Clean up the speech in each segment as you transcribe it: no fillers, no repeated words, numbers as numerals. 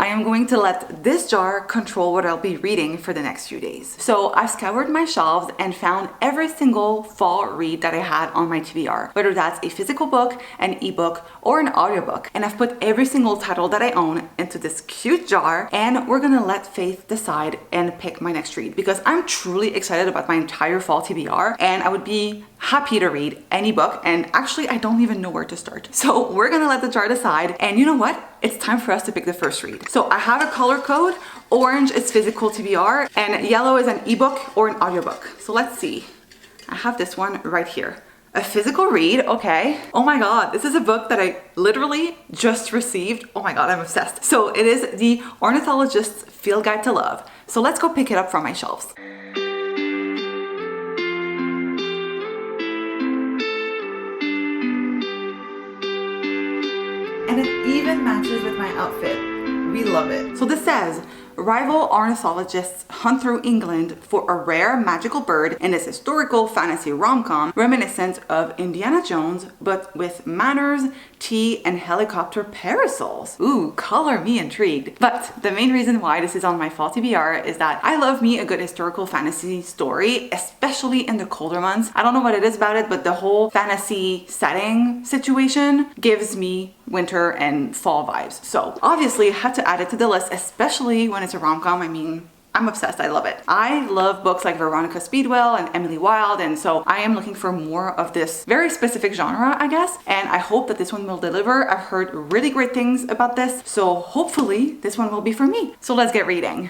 I am going to let this jar control what I'll be reading for the next few days. So I've scoured my shelves and found every single fall read that I had on my TBR, whether that's a physical book, an ebook, or an audiobook. And I've put every single title that I own into this cute jar, and we're gonna let Faith decide and pick my next read, because I'm truly excited about my entire fall TBR, and I would be happy to read any book, and actually I don't even know where to start. So we're gonna let the jar decide, and you know what? It's time for us to pick the first read. So I have a color code. Orange is physical TBR, and yellow is an ebook or an audiobook. So let's see. I have this one right here. A physical read, okay. Oh my God, this is a book that I literally just received. Oh my God, I'm obsessed. So it is the Ornithologist's Field Guide to Love. So let's go pick it up from my shelves. And it even matches with my outfit. We love it. So this says, rival ornithologists hunt through England for a rare magical bird in this historical fantasy rom-com reminiscent of Indiana Jones, but with manners, tea, and helicopter parasols. Ooh, color me intrigued. But the main reason why this is on my fall TBR is that I love me a good historical fantasy story, especially in the colder months. I don't know what it is about it, but the whole fantasy setting situation gives me winter and fall vibes. So obviously I had to add it to the list, especially when it's a rom-com. I mean, I'm obsessed. I love it. I love books like Veronica Speedwell and Emily Wilde, and so I am looking for more of this very specific genre, I guess, and I hope that this one will deliver. I've heard really great things about this, so hopefully this one will be for me. So let's get reading.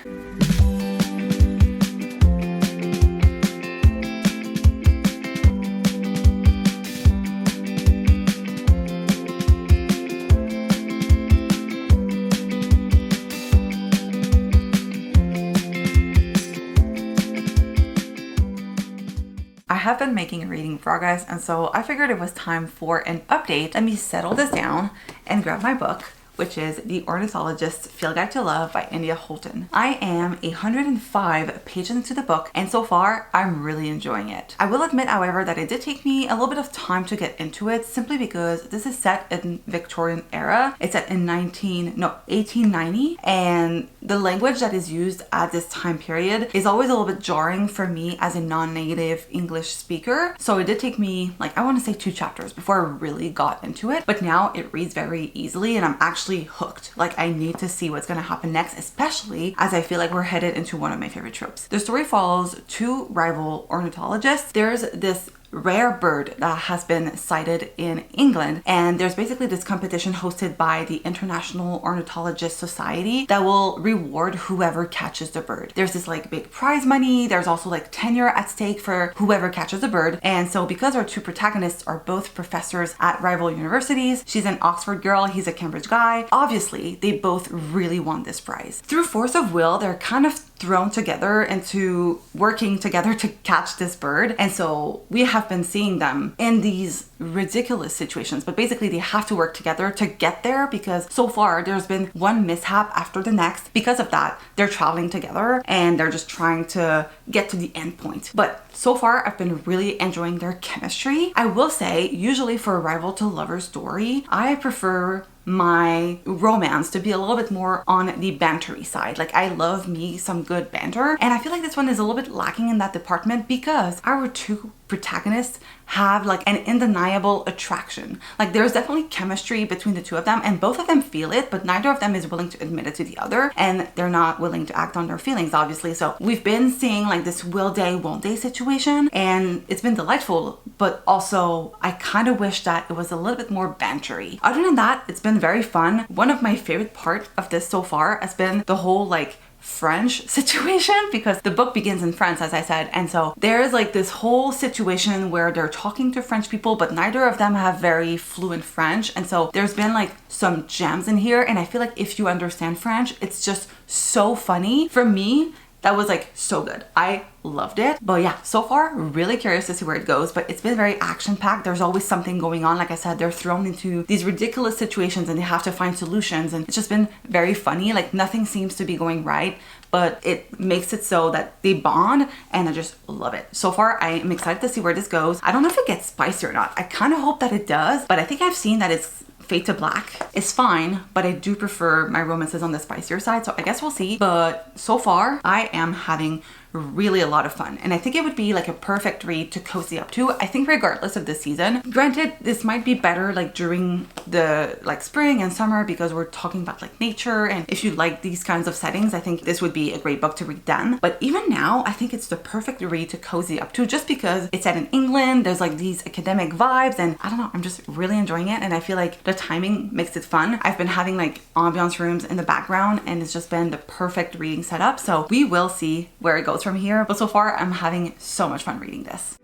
I have been making reading progress, and so I figured it was time for an update. Let me settle this down and grab my book, which is The Ornithologist's Field Guide to Love by India Holton. I am 105 pages into the book, and so far I'm really enjoying it. I will admit, however, that it did take me a little bit of time to get into it, simply because this is set in Victorian era. It's set in 1890, and the language that is used at this time period is always a little bit jarring for me as a non-native English speaker. So it did take me, like, I want to say 2 chapters before I really got into it, but now it reads very easily, and I'm actually hooked. Like, I need to see what's going to happen next, especially as I feel like we're headed into one of my favorite tropes. The story follows 2 rival ornithologists. There's this rare bird that has been sighted in England, and there's basically this competition hosted by the International Ornithologist Society that will reward whoever catches the bird. There's this like big prize money. There's also like tenure at stake for whoever catches the bird. And so because our 2 protagonists are both professors at rival universities, she's an Oxford girl, he's a Cambridge guy, obviously they both really want this prize. Through force of will, they're kind of thrown together into working together to catch this bird. And so we have been seeing them in these ridiculous situations, but basically they have to work together to get there, because so far there's been one mishap after the next. Because of that, they're traveling together and they're just trying to get to the end point. But so far I've been really enjoying their chemistry. I will say, usually for a rival to lover story, I prefer my romance to be a little bit more on the bantery side. Like, I love me some good banter, and I feel like this one is a little bit lacking in that department, because our 2 protagonists have like an undeniable attraction. Like, there's definitely chemistry between the 2 of them, and both of them feel it, but neither of them is willing to admit it to the other, and they're not willing to act on their feelings, obviously. So we've been seeing like this will they won't they situation, and it's been delightful, but also I kind of wish that it was a little bit more bantery. Other than that, it's been very fun. One of my favorite part of this so far has been the whole like French situation, because the book begins in France, as I said, and so there's like this whole situation where they're talking to French people, but neither of them have very fluent French, and so there's been like some gems in here, and I feel like if you understand French, it's just so funny. For me, that was like so good. I loved it. But yeah, so far really curious to see where it goes, but it's been very action-packed. There's always something going on. Like I said, they're thrown into these ridiculous situations and they have to find solutions, and it's just been very funny. Like, nothing seems to be going right, but it makes it so that they bond, and I just love it. So far, I am excited to see where this goes. I don't know if it gets spicy or not. I kind of hope that it does, but I think I've seen that it's Fade to Black is fine, but I do prefer my romances on the spicier side, so I guess we'll see. But so far, I am having really a lot of fun, and I think it would be like a perfect read to cozy up to, I think, regardless of the season. Granted, this might be better like during the like spring and summer because we're talking about like nature, and if you like these kinds of settings, I think this would be a great book to read then. But even now, I think it's the perfect read to cozy up to, just because it's set in England, there's like these academic vibes, and I don't know, I'm just really enjoying it, and I feel like the timing makes it fun. I've been having like ambiance rooms in the background, and it's just been the perfect reading setup, so we will see where it goes from here. But so far, I'm having so much fun reading this.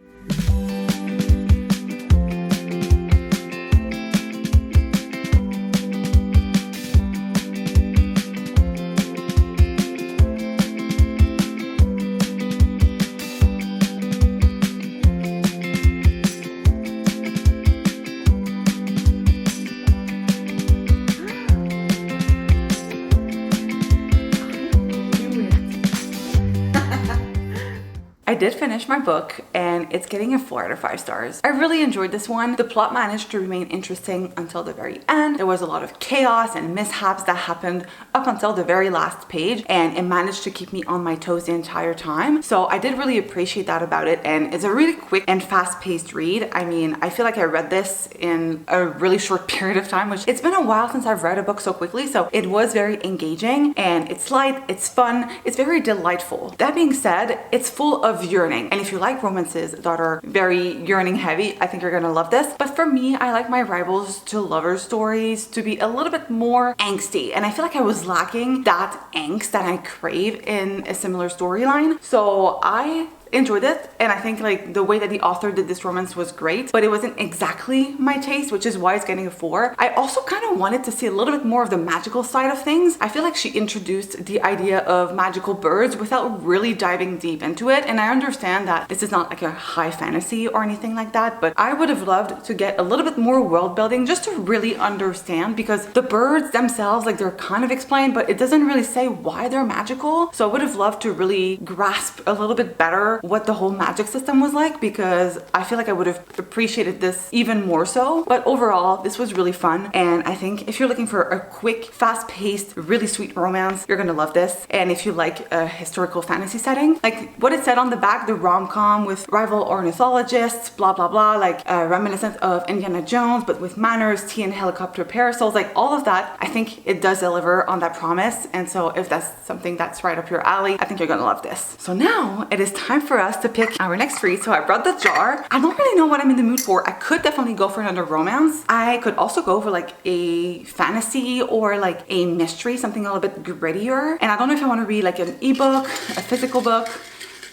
I did finish my book, and it's getting a 4 out of 5 stars. I really enjoyed this one. The plot managed to remain interesting until the very end. There was a lot of chaos and mishaps that happened up until the very last page, and it managed to keep me on my toes the entire time. So I did really appreciate that about it, and it's a really quick and fast-paced read. I mean, I feel like I read this in a really short period of time, which it's been a while since I've read a book so quickly, so it was very engaging, and it's light, it's fun, it's very delightful. That being said, it's full of yearning, and if you like romances that are very yearning heavy, I think you're gonna love this. But for me, I like my rivals to lovers stories to be a little bit more angsty, and I feel like I was lacking that angst that I crave in a similar storyline. So I enjoyed it, and I think like the way that the author did this romance was great, but it wasn't exactly my taste, which is why it's getting a 4. I also kind of wanted to see a little bit more of the magical side of things. I feel like she introduced the idea of magical birds without really diving deep into it, and I understand that this is not like a high fantasy or anything like that, but I would have loved to get a little bit more world building just to really understand, because the birds themselves, like, they're kind of explained, but it doesn't really say why they're magical. So I would have loved to really grasp a little bit better what the whole magic system was like, because I feel like I would have appreciated this even more so. But overall, this was really fun, and I think if you're looking for a quick, fast-paced, really sweet romance, you're gonna love this. And if you like a historical fantasy setting, like what it said on the back, the rom-com with rival ornithologists, blah blah blah, like reminiscent of Indiana Jones, but with manners, tea and helicopter parasols, like all of that, I think it does deliver on that promise. And so if that's something that's right up your alley, I think you're gonna love this. So now it is time for us to pick our next read. So I brought the jar. I don't really know what I'm in the mood for. I could definitely go for another romance. I could also go for like a fantasy or like a mystery, something a little bit grittier. And I don't know if I want to read like an ebook, a physical book,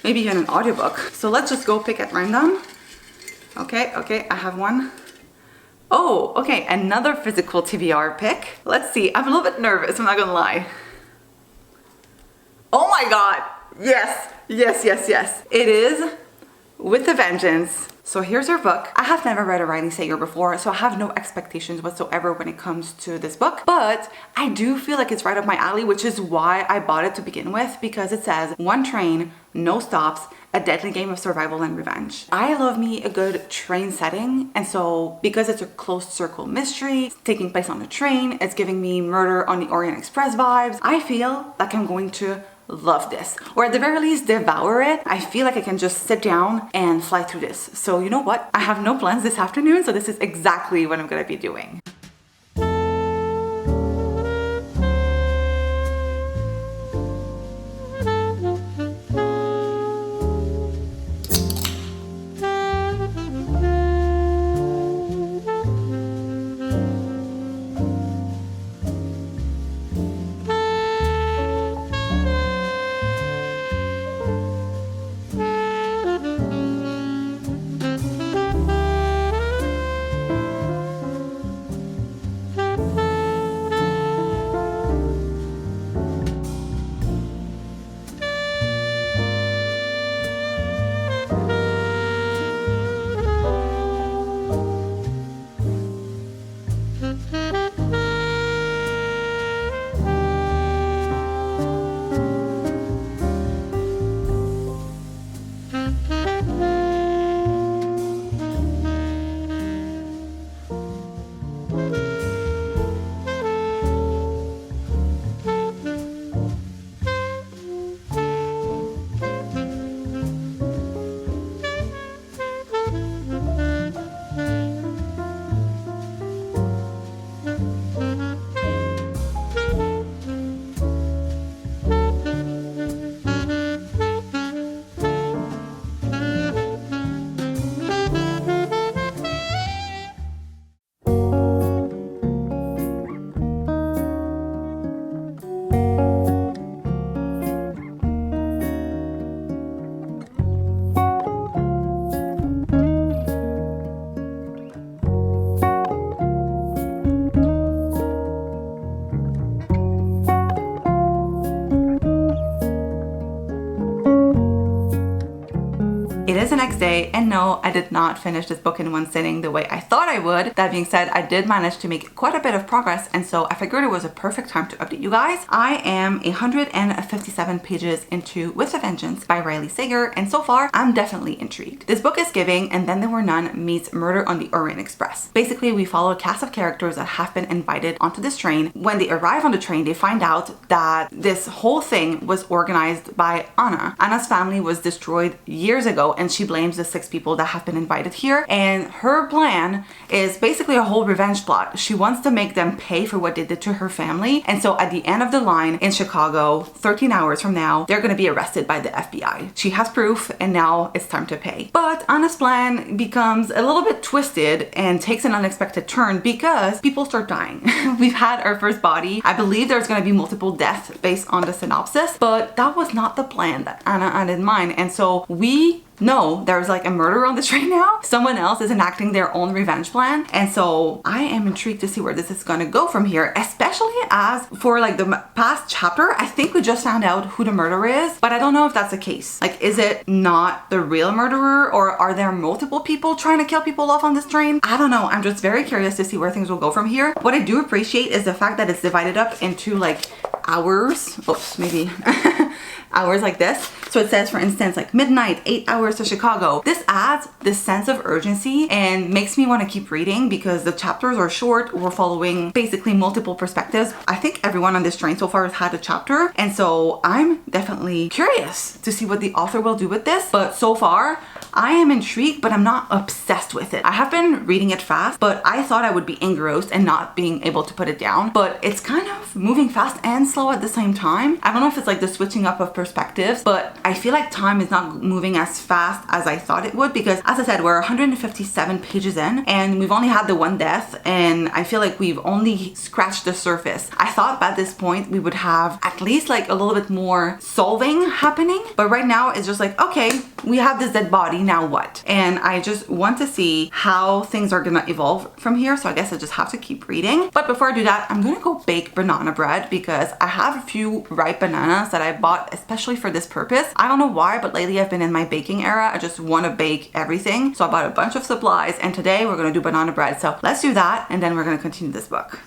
maybe even an audiobook. So let's just go pick at random. Okay, I have one. Oh, okay, another physical TBR pick. Let's see. I'm a little bit nervous, I'm not gonna lie. Oh my god! Yes. It is With a Vengeance. So here's our book. I have never read a writing sayer before, so I have no expectations whatsoever when it comes to this book, but I do feel like it's right up my alley, which is why I bought it to begin with, because it says one train, no stops, a deadly game of survival and revenge. I love me a good train setting, and so because it's a closed circle mystery taking place on a train, it's giving me Murder on the Orient Express vibes. I feel like I'm going to love this, or at the very least devour it. I feel like I can just sit down and fly through this. So you know what? I have no plans this afternoon, so this is exactly what I'm gonna be doing. is the next day, and no, I did not finish this book in one sitting the way I thought I would. That being said, I did manage to make quite a bit of progress, and so I figured it was a perfect time to update you guys. I am 157 pages into With a Vengeance by Riley Sager, and so far, I'm definitely intrigued. This book is giving And Then There Were None meets Murder on the Orient Express. Basically, we follow a cast of characters that have been invited onto this train. When they arrive on the train, they find out that this whole thing was organized by Anna. Anna's family was destroyed years ago, and she blames the 6 people that have been invited here. And her plan is basically a whole revenge plot. She wants to make them pay for what they did to her family. And so at the end of the line in Chicago, 13 hours from now, they're going to be arrested by the FBI. She has proof, and now it's time to pay. But Anna's plan becomes a little bit twisted and takes an unexpected turn because people start dying. We've had our first body. I believe there's going to be multiple deaths based on the synopsis, but that was not the plan that Anna had in mind. And so we know there's like a murderer on the train now. Someone else is enacting their own revenge plan. And so I am intrigued to see where this is going to go from here, especially as for like the past chapter, I think we just found out who the murderer is, but I don't know if that's the case. Like, is it not the real murderer, or are there multiple people trying to kill people off on this train? I don't know. I'm just very curious to see where things will go from here. What I do appreciate is the fact that it's divided up into like hours. Oops, maybe hours like this. So it says, for instance, like midnight, 8 hours to Chicago. This adds this sense of urgency and makes me want to keep reading because the chapters are short. We're following basically multiple perspectives. I think everyone on this train so far has had a chapter. And so I'm definitely curious to see what the author will do with this. But so far, I am intrigued, but I'm not obsessed with it. I have been reading it fast, but I thought I would be engrossed and not being able to put it down. But it's kind of moving fast and slow at the same time. I don't know if it's like the switching up of perspectives, but I feel like time is not moving as fast as I thought it would because, as I said, we're 157 pages in and we've only had the one death, and I feel like we've only scratched the surface. I thought by this point we would have at least like a little bit more solving happening, but right now it's just like, okay, we have this dead body, now what? And I just want to see how things are gonna evolve from here, so I guess I just have to keep reading. But before I do that, I'm gonna go bake banana bread because I have a few ripe bananas that I bought especially for this purpose. I don't know why, but lately I've been in my baking era. I just want to bake everything. So I bought a bunch of supplies, and today we're going to do banana bread. So let's do that, and then we're going to continue this book.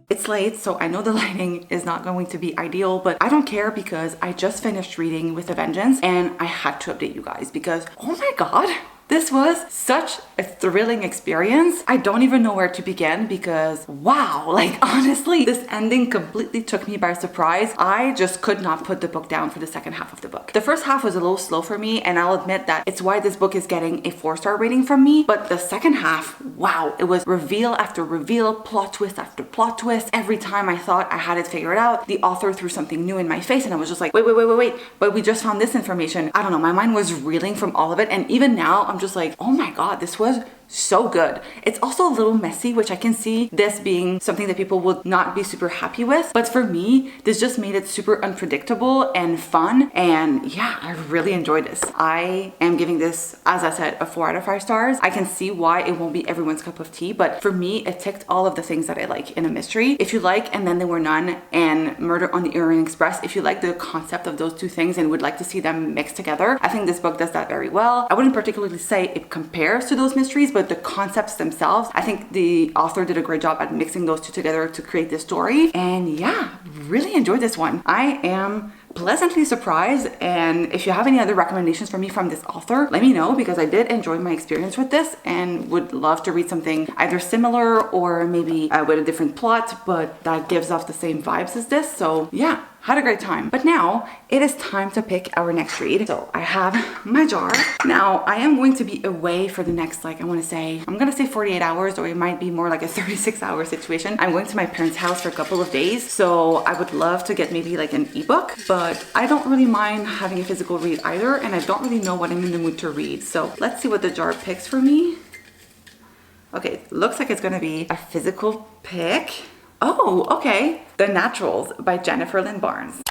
It's late, so I know the lighting is not going to be ideal, but I don't care because I just finished reading With a Vengeance and I had to update you guys because, oh my god, this was such a thrilling experience. I don't even know where to begin because, wow, like honestly, this ending completely took me by surprise. I just could not put the book down for the second half of the book. The first half was a little slow for me, and I'll admit that it's why this book is getting a 4-star rating from me. But the second half, wow, it was reveal after reveal, plot twist after plot twist. Every time I thought I had it figured out, the author threw something new in my face, and I was just like, wait, but we just found this information. I don't know, my mind was reeling from all of it, and even now I'm just like, oh my god, this was so good. It's also a little messy, which I can see this being something that people would not be super happy with. But for me, this just made it super unpredictable and fun. And yeah, I really enjoyed this. I am giving this, as I said, a 4 out of 5 stars. I can see why it won't be everyone's cup of tea, but for me, it ticked all of the things that I like in a mystery. If you like And Then There Were None and Murder on the Orient Express, if you like the concept of those two things and would like to see them mixed together, I think this book does that very well. I wouldn't particularly say it compares to those mysteries, but the concepts themselves, I think the author did a great job at mixing those two together to create this story. And yeah, really enjoyed this one. I am pleasantly surprised, and if you have any other recommendations for me from this author, let me know, because I did enjoy my experience with this and would love to read something either similar or maybe with a different plot, but that gives off the same vibes as this. So yeah, had a great time. But now it is time to pick our next read. So I have my jar. Now I am going to be away for the next, I'm gonna say 48 hours, or it might be more like a 36-hour situation. I'm going to my parents' house for a couple of days. So I would love to get maybe like an ebook, but I don't really mind having a physical read either. And I don't really know what I'm in the mood to read. So let's see what the jar picks for me. Okay, looks like it's gonna be a physical pick. Oh, okay. The Naturals by Jennifer Lynn Barnes.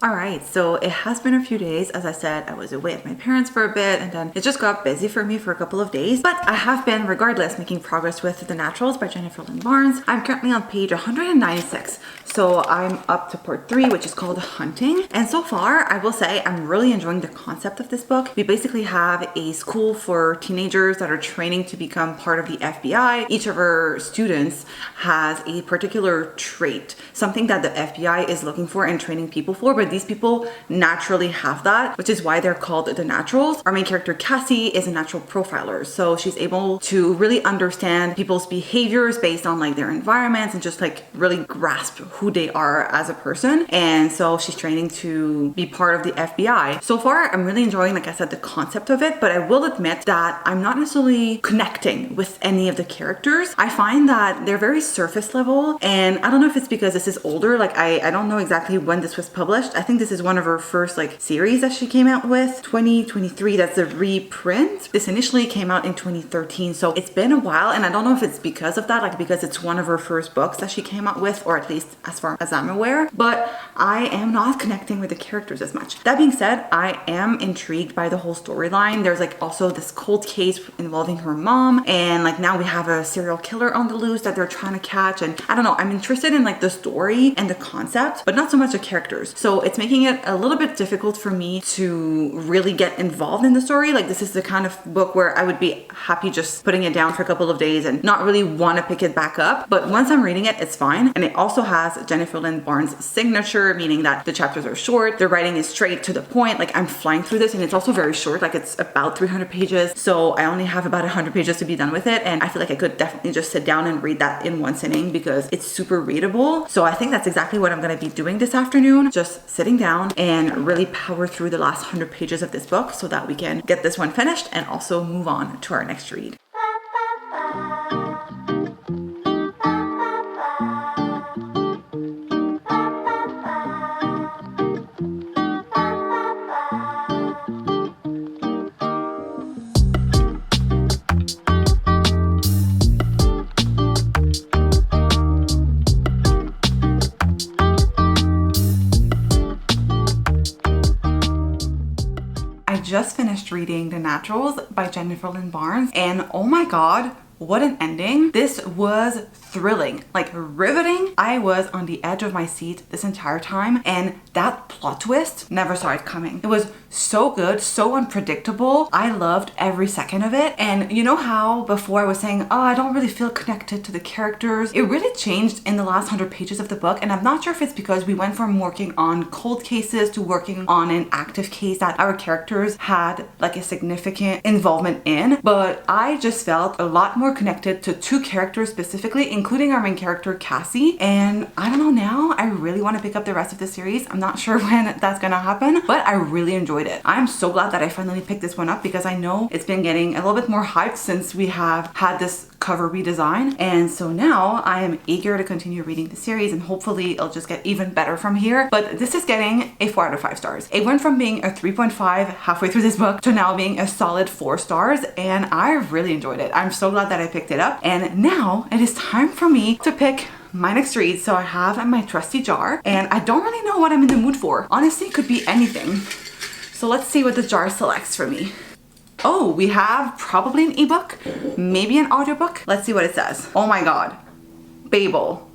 All right, so it has been a few days. As I said, I was away at my parents for a bit, and then it just got busy for me for a couple of days. But I have been, regardless, making progress with The Naturals by Jennifer Lynn Barnes. I'm currently on page 196. So I'm up to part 3, which is called Hunting. And so far, I will say I'm really enjoying the concept of this book. We basically have a school for teenagers that are training to become part of the FBI. Each of our students has a particular trait, something that the FBI is looking for and training people for, but these people naturally have that, which is why they're called the Naturals. Our main character, Cassie, is a natural profiler. So she's able to really understand people's behaviors based on their environments and just really grasp who they are as a person. And so she's training to be part of the FBI. So far, I'm really enjoying, like I said, the concept of it, but I will admit that I'm not necessarily connecting with any of the characters. I find that they're very surface level, and I don't know if it's because this is older. I don't know exactly when this was published. I think this is one of her first series that she came out with, 2023. That's a reprint. This initially came out in 2013, so it's been a while, and I don't know if it's because of that, because it's one of her first books that she came out with, or at least as far as I'm aware, but I am not connecting with the characters as much. That being said, I am intrigued by the whole storyline. There's also this cold case involving her mom, and now we have a serial killer on the loose that they're trying to catch, and I don't know, I'm interested in the story and the concept, but not so much the characters. So it's making it a little bit difficult for me to really get involved in the story. This is the kind of book where I would be happy just putting it down for a couple of days and not really want to pick it back up. But once I'm reading it, it's fine. And it also has Jennifer Lynn Barnes' signature, meaning that the chapters are short, the writing is straight to the point. I'm flying through this, and it's also very short. It's about 300 pages. So I only have about 100 pages to be done with it. And I feel like I could definitely just sit down and read that in one sitting because it's super readable. So I think that's exactly what I'm going to be doing this afternoon. Just sitting down and really power through the last 100 pages of this book so that we can get this one finished and also move on to our next read. Just finished reading The Naturals by Jennifer Lynn Barnes, and oh my god, what an ending. This was thrilling, riveting. I was on the edge of my seat this entire time, and that plot twist, never saw it coming. It was so good, so unpredictable. I loved every second of it. And you know how before I was saying, oh, I don't really feel connected to the characters? It really changed in the last 100 pages of the book, and I'm not sure if it's because we went from working on cold cases to working on an active case that our characters had a significant involvement in, but I just felt a lot more more connected to two characters specifically, including our main character, Cassie. And I don't know, now I really want to pick up the rest of the series. I'm not sure when that's gonna happen, but I really enjoyed it. I'm so glad that I finally picked this one up because I know it's been getting a little bit more hyped since we have had this cover redesign. And so now I am eager to continue reading the series, and hopefully it'll just get even better from here. But this is getting a 4 out of 5 stars. It went from being a 3.5 halfway through this book to now being a solid 4 stars, and I really enjoyed it. I'm so glad that I picked it up. And now it is time for me to pick my next read. So I have my trusty jar, and I don't really know what I'm in the mood for. Honestly, it could be anything. So let's see what the jar selects for me. Oh, we have probably an ebook, maybe an audiobook. Let's see what it says. Oh my god. Babel.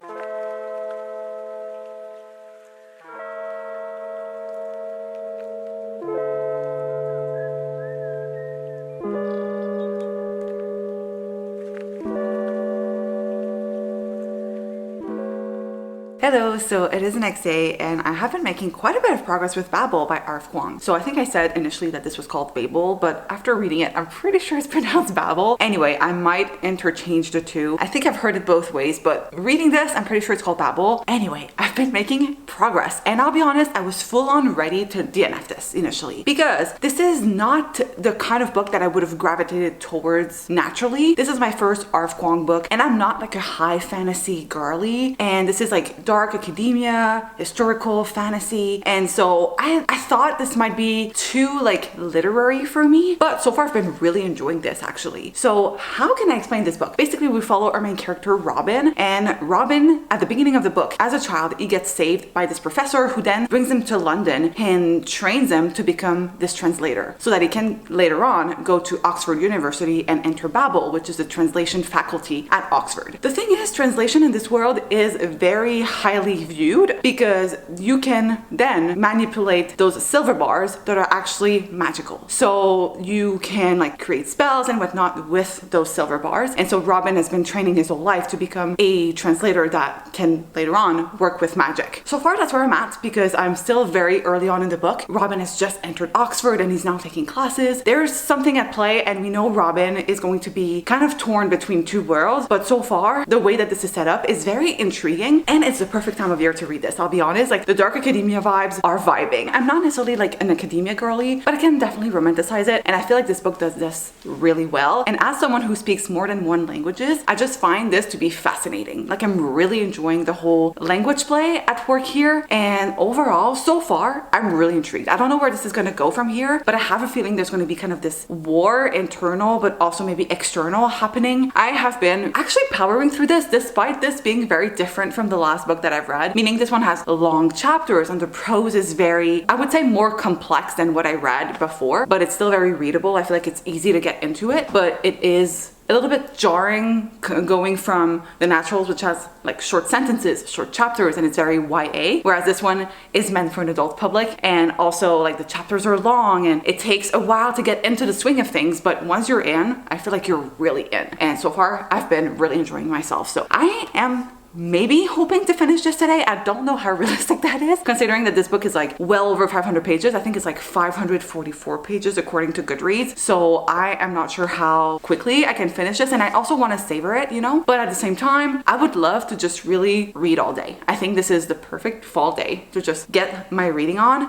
Hello, so it is the next day and I have been making quite a bit of progress with Babel by R.F. Kuang. So I think I said initially that this was called Babel, but after reading it, I'm pretty sure it's pronounced Babel. Anyway, I might interchange the two. I think I've heard it both ways, but reading this, I'm pretty sure it's called Babel. Anyway, I've been making progress, and I'll be honest, I was full on ready to DNF this initially because this is not the kind of book that I would have gravitated towards naturally. This is my first R.F. Kuang book, and I'm not like a high fantasy girly, and this is like dark academia, historical fantasy, and so I thought this might be too like literary for me, but so far I've been really enjoying this actually. So how can I explain this book? Basically, we follow our main character Robin, and Robin at the beginning of the book, as a child, he gets saved by this professor who then brings him to London and trains him to become this translator so that he can later on go to Oxford University and enter Babel, which is the translation faculty at Oxford. The thing is, translation in this world is very highly viewed because you can then manipulate those silver bars that are actually magical. So you can like create spells and whatnot with those silver bars. And so Robin has been training his whole life to become a translator that can later on work with magic. So far that's where I'm at because I'm still very early on in the book. Robin has just entered Oxford and he's now taking classes. There's something at play, and we know Robin is going to be kind of torn between two worlds, but so far the way that this is set up is very intriguing, and it's the perfect time of year to read this. I'll be honest, like the dark academia vibes are vibing. I'm not necessarily like an academia girly, but I can definitely romanticize it, and I feel like this book does this really well. And as someone who speaks more than one languages, I just find this to be fascinating. Like I'm really enjoying the whole language play at work here, and overall so far I'm really intrigued. I don't know where this is going to go from here, but I have a feeling there's going to be kind of this war, internal but also maybe external, happening. I have been actually powering through this despite this being very different from the last book that I've read, meaning this one has long chapters and the prose is very, I would say, more complex than what I read before, but it's still very readable. I feel like it's easy to get into it, but it is a little bit jarring going from the Naturals, which has like short sentences, short chapters, and it's very YA, whereas this one is meant for an adult public, and also like the chapters are long and it takes a while to get into the swing of things, but once you're in, I feel like you're really in. And so far I've been really enjoying myself. So I am maybe hoping to finish this today. I don't know how realistic that is, considering that this book is like well over 500 pages. I think it's like 544 pages according to Goodreads. So I am not sure how quickly I can finish this, and I also want to savor it, you know? But at the same time, I would love to just really read all day. I think this is the perfect fall day to just get my reading on.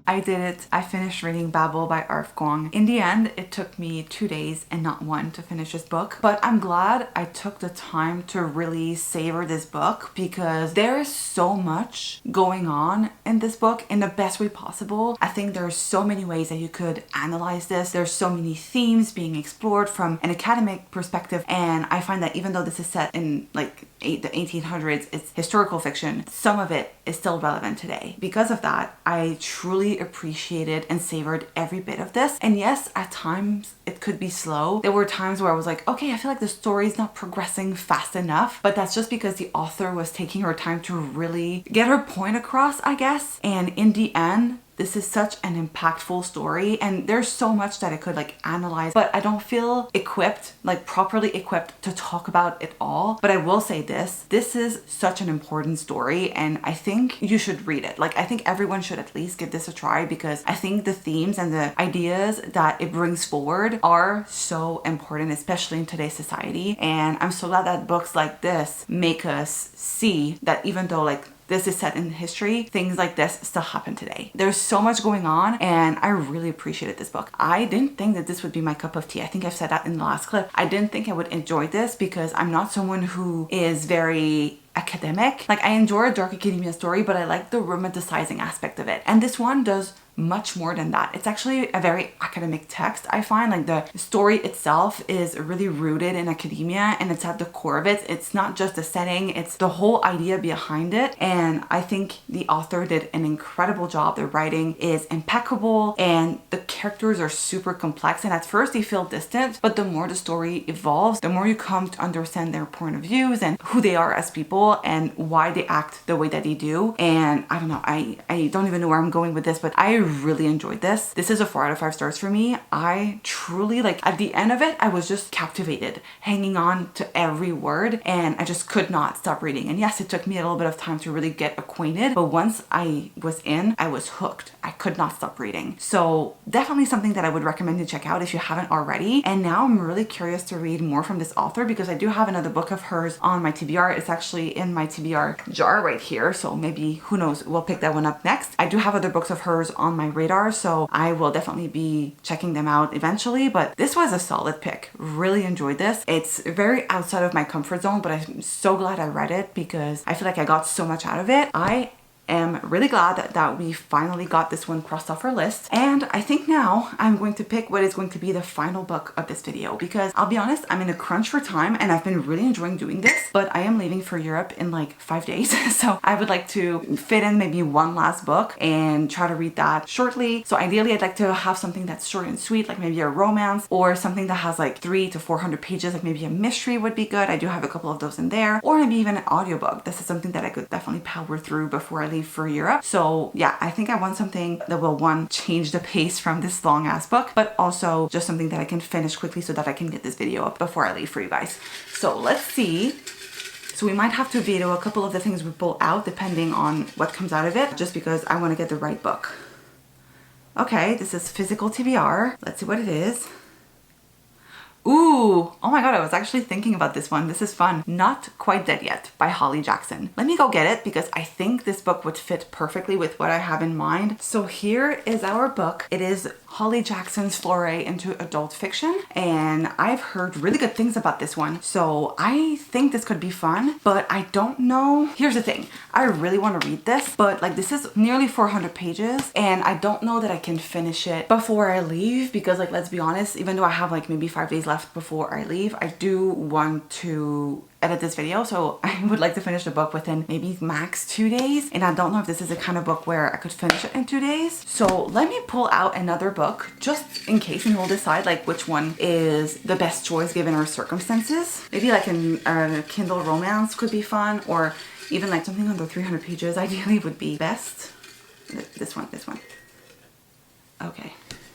I did it. I finished reading Babel by Arf Guang. In the end, it took me 2 days and not one to finish this book, but I'm glad I took the time to really savor this book because there is so much going on in this book in the best way possible. I think there are so many ways that you could analyze this. There's so many themes being explored from an academic perspective, and I find that even though this is set in like the 1800s, it's historical fiction, some of it is still relevant today. Because of that, I truly appreciated and savored every bit of this. And yes, at times it could be slow. There were times where I was like, okay, I feel like the story is not progressing fast enough, but that's just because the author was taking her time to really get her point across, I guess. And in the end, this is such an impactful story, and there's so much that I could like analyze, but I don't feel equipped, like properly equipped to talk about it all. But I will say this is such an important story, and I think you should read it. Like, I think everyone should at least give this a try because I think the themes and the ideas that it brings forward are so important, especially in today's society. And I'm so glad that books like this make us see that even though like this is set in history, things like this still happen today. There's so much going on, and I really appreciated this book. I didn't think that this would be my cup of tea. I think I've said that in the last clip. I didn't think I would enjoy this because I'm not someone who is very academic. Like, I enjoy a dark academia story, but I like the romanticizing aspect of it. And this one does much more than that. It's actually a very academic text. I find like the story itself is really rooted in academia, and it's at the core of it. It's not just the setting, it's the whole idea behind it. And I think the author did an incredible job. The writing is impeccable, and the characters are super complex. And at first they feel distant, but the more the story evolves, the more you come to understand their point of views and who they are as people and why they act the way that they do. And I don't know, I don't even know where I'm going with this, but I really enjoyed this. This is a 4 out of 5 stars for me. I truly, like, at the end of it, I was just captivated, hanging on to every word, and I just could not stop reading. And yes, it took me a little bit of time to really get acquainted, but once I was in, I was hooked. I could not stop reading. So definitely something that I would recommend you check out if you haven't already. And now I'm really curious to read more from this author because I do have another book of hers on my TBR. It's actually in my TBR jar right here, so maybe, who knows, we'll pick that one up next. I do have other books of hers on my radar, so I will definitely be checking them out eventually, but this was a solid pick. Really enjoyed this. It's very outside of my comfort zone, but I'm so glad I read it because I feel like I got so much out of it. I am really glad that we finally got this one crossed off our list. And I think now I'm going to pick what is going to be the final book of this video because I'll be honest, I'm in a crunch for time and I've been really enjoying doing this, but I am leaving for Europe in like 5 days. So I would like to fit in maybe one last book and try to read that shortly. So ideally I'd like to have something that's short and sweet, like maybe a romance or something that has like 300 to 400 pages, like maybe a mystery would be good. I do have a couple of those in there, or maybe even an audiobook. This is something that I could definitely power through before I leave for Europe. So yeah, I think I want something that will, one, change the pace from this long ass book, but also just something that I can finish quickly so that I can get this video up before I leave for you guys. So let's see. So we might have to veto a couple of the things we pull out depending on what comes out of it, just because I want to get the right book. Okay, this is physical TBR. Let's see what it is. Ooh, oh my god, I was actually thinking about this one. This is fun. Not Quite Dead Yet by Holly Jackson. Let me go get it because I think this book would fit perfectly with what I have in mind. So here is our book. It is Holly Jackson's foray into adult fiction, and I've heard really good things about this one. So I think this could be fun, but I don't know. Here's the thing. I really want to read this, but like this is nearly 400 pages and I don't know that I can finish it before I leave because, like, let's be honest, even though I have like maybe 5 days left before I leave, I do want to edit this video, so I would like to finish the book within maybe max 2 days, and I don't know if this is the kind of book where I could finish it in 2 days. So let me pull out another book just in case, and we'll decide like which one is the best choice given our circumstances. Maybe like a Kindle romance could be fun, or even like something under 300 pages ideally would be best. This one.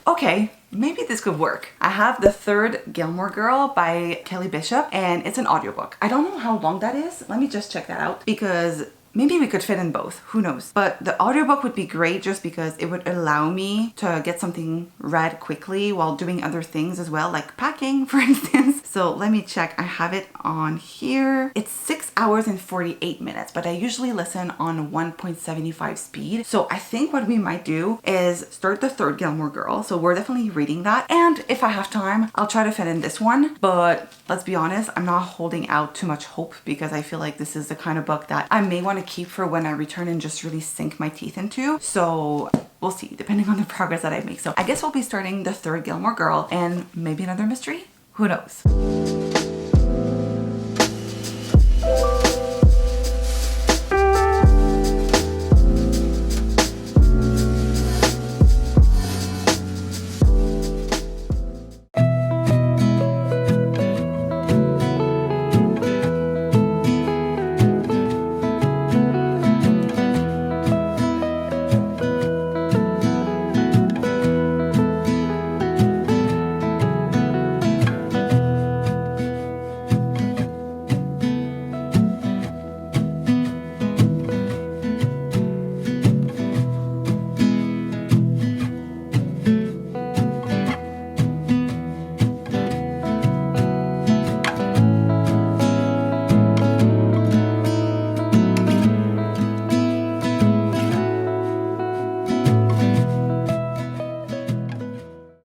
Okay, maybe this could work. I have The Third Gilmore Girl by Kelly Bishop, and it's an audiobook. I don't know how long that is. Let me just check that out because maybe we could fit in both, who knows. But the audiobook would be great just because it would allow me to get something read quickly while doing other things as well, like packing, for instance. So let me check. I have it on here. It's 6 hours and 48 minutes, but I usually listen on 1.75 speed. So I think what we might do is start the third Gilmore Girl. So we're definitely reading that. And if I have time, I'll try to fit in this one. But let's be honest, I'm not holding out too much hope because I feel like this is the kind of book that I may want to keep for when I return and just really sink my teeth into. So we'll see, depending on the progress that I make. So I guess we'll be starting the third Gilmore Girl and maybe another mystery. Who knows?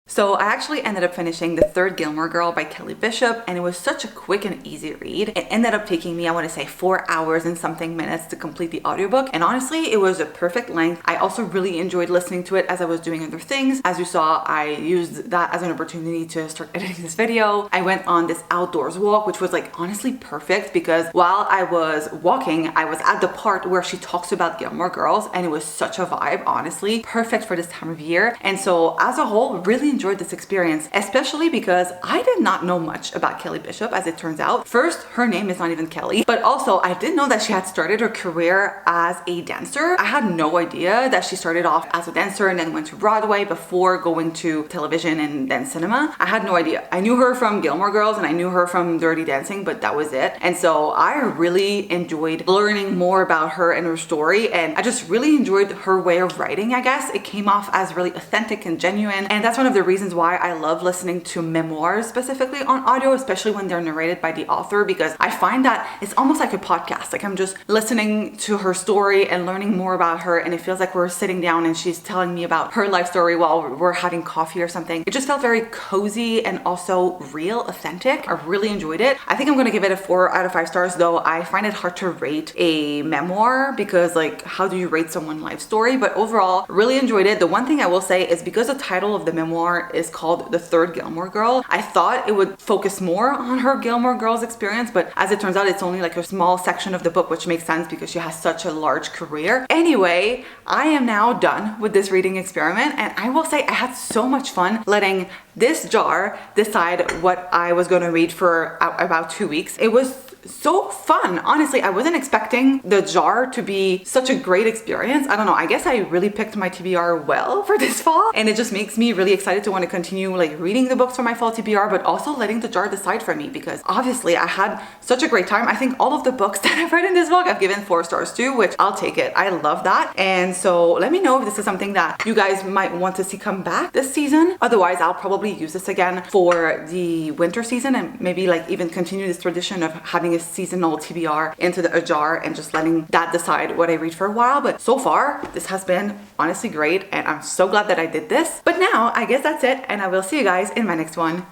So I actually ended up finishing The Third Gilmore Girl by Kelly Bishop, and it was such a quick and easy read. It ended up taking me, I want to say, 4 hours and something minutes to complete the audiobook, and honestly, it was a perfect length. I also really enjoyed listening to it as I was doing other things. As you saw, I used that as an opportunity to start editing this video. I went on this outdoors walk, which was like honestly perfect because while I was walking, I was at the part where she talks about Gilmore Girls, and it was such a vibe, honestly. Perfect for this time of year. And so as a whole, really enjoyed this experience, especially because I did not know much about Kelly Bishop, as it turns out. First, her name is not even Kelly, but also I didn't know that she had started her career as a dancer. I had no idea that she started off as a dancer and then went to Broadway before going to television and then cinema. I had no idea. I knew her from Gilmore Girls and I knew her from Dirty Dancing, but that was it. And so I really enjoyed learning more about her and her story, and I just really enjoyed her way of writing, I guess. It came off as really authentic and genuine, and that's one of the reasons why I love listening to memoirs specifically on audio, especially when they're narrated by the author, because I find that it's almost like a podcast. Like I'm just listening to her story and learning more about her, and it feels like we're sitting down and she's telling me about her life story while we're having coffee or something. It just felt very cozy and also real, authentic. I really enjoyed it. I think I'm gonna give it a 4 out of 5 stars, though I find it hard to rate a memoir because like how do you rate someone's life story? But overall, really enjoyed it. The one thing I will say is because the title of the memoir is called The Third Gilmore Girl, I thought it would focus more on her Gilmore Girls experience, but as it turns out, it's only like a small section of the book, which makes sense because she has such a large career. Anyway, I am now done with this reading experiment, and I will say I had so much fun letting this jar decide what I was going to read for about 2 weeks. It was so fun. Honestly, I wasn't expecting the jar to be such a great experience. I don't know. I guess I really picked my TBR well for this fall, and it just makes me really excited to want to continue like reading the books for my fall TBR, but also letting the jar decide for me because obviously I had such a great time. I think all of the books that I've read in this book I've given 4 stars to, which I'll take it. I love that. And so let me know if this is something that you guys might want to see come back this season. Otherwise, I'll probably use this again for the winter season and maybe like even continue this tradition of having a seasonal TBR into a jar and just letting that decide what I read for a while. But so far, this has been honestly great, and I'm so glad that I did this. But now I guess that's it, and I will see you guys in my next one.